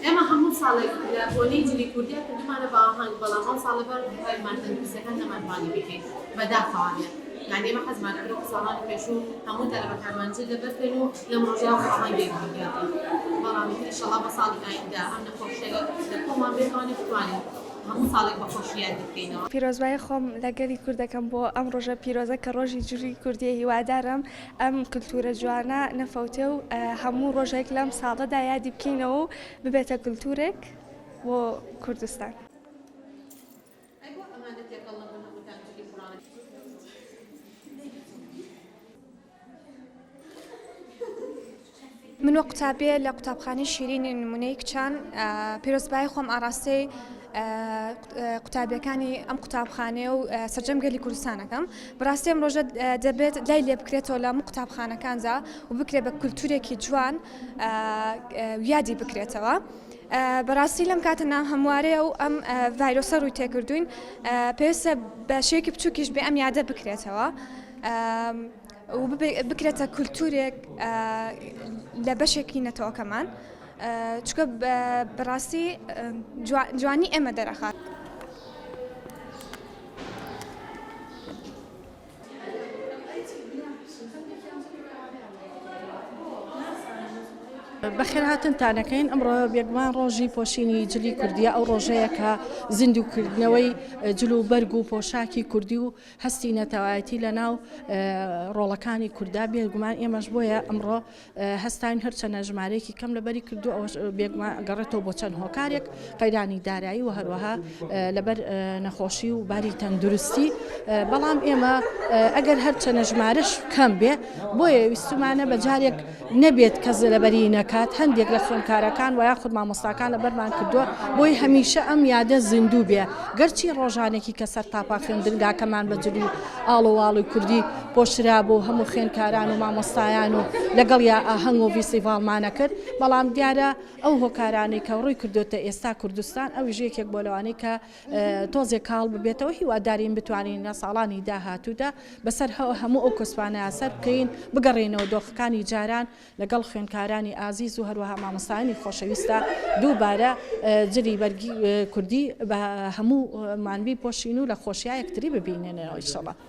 ئێمە هەموو ساڵێک لە بۆنەی جلی کوردیا کردمانە بە ئاهەنگ بەڵام ئەم ساڵە بەر هەرمان تەندروستەکان نەمانتوانی بکەین بەداخەوانێت یعنی ئێمە حەزمان کرد ساڵانی پێشوو هەموو تەلەبەکانمان جل لەبەر بکەین و لەم ڕۆژەیە ئاهەنگێک بگاتین بەڵام ئینشەڵڵا بە ساڵی ئایندا ئەم نەخۆشیە لە کۆمان بێتوانێت بتوانین هەموو ساڵێک بە خۆشییان بکەینەوە. پیرۆزبایی خۆم لەگەلی کوردەکەم بۆ ئەم ڕۆژە پیرۆزە کە ڕۆژی جوری کوردیە هیوادارم ئەم کولتورە جوانە نەفەوتێ و هەموو ڕۆژێک لەم ساڵەدا یادی بکەینەوە و ببێتە کولتورێک بۆ کوردستان. من وە قوتابێ لە قوتابخانەی شیرینی نمونەی کچان پیرۆزبایی خۆم ئاراستەی قوتابیەکانی ئەم قوتابخانەیە و سەرجەمگەلی کوردستانەکەم بەڕاستی ئەم ڕۆژە دەبێت لای لێ بکرێتەوە لە هەموو قوتابخانەکاندا و بکرێت بە کولتورێکی جوان یادی بکرێتەوە. بەڕاستی لەم کاتە نام هەموارەیە و ئەم ڤایرۆسە ڕووی تێکردوین پێویستە بە شێوەیەکی بچووکیش بێ ئەم یادە بکرێتەوە و بکرێتە کولتورێک لە بەشێکی نەتەوەکەمان چکە بەڕاستی جوانی ئێمە دەرەخات. بەخێرهاتنتانەکەین ئەمڕۆ بێگومان ڕۆژی پۆشینی جلی کوردیە ئەو ڕۆژەیە کە زیندووکردنەوەی جل و بەرگ و پۆشاکی کوردی و هەستی نەتەوایەتی لە ناو ڕۆڵەکانی کووردا بێگومان ئێمەش بۆیە ئەمڕۆ هەستان هەرچەنە ژمارەیەکی کەم لەبەری کردو ئەوە بێگومان گەڕێتەوە بۆ چەند هۆکارێک قەیرانی دارایی و هەروەها لەبەر نەخۆشی و باری تەندروستی بەڵام ئێمە ئەگەر هەرچەنە ژمارەش کەم بێ بۆیە ویستمانە بەجارێک نەبێت کەس لەبەری نەکات هەندێک لە خوێندکارەکان و یاخود مامۆستاکان لەبەرمان کردووە بۆی هەمیشە ئەم یادە زیندوو بێ گەرچی ڕۆژانێکی کە سەر تاپا خوێندنگاکەمان بە جلی ئاڵۆواڵی کوردی پۆشرا بۆ هەموو خوێندکاران و مامۆستایان و لەگەڵ یا ئاهەنگ و ڤیسیڤالمانە کرد بەڵام دیارە ئەو هۆکارانەی کە ڕووی کردوتە ئێستا کوردستان ئەویش یەکێک بۆ لەوانەی کە تۆزێک کاڵ ببێتەوە هیوادارین بتوانین لە ساڵانی داهاتوودا بەسەر هەموو ئەو کۆسپانەیە سەر بکەین بگەڕێنەوە دۆخەکانی جاران لەگەڵ خوێندکارانی ئازیز و هەروەها مامۆستایانی خۆشەویستە دووبارە جلی بەرگی کوردی بە هەموو مانوی پۆشین و لە خۆشیە یەکتری ببینێنەوە ئینشەڵڵا.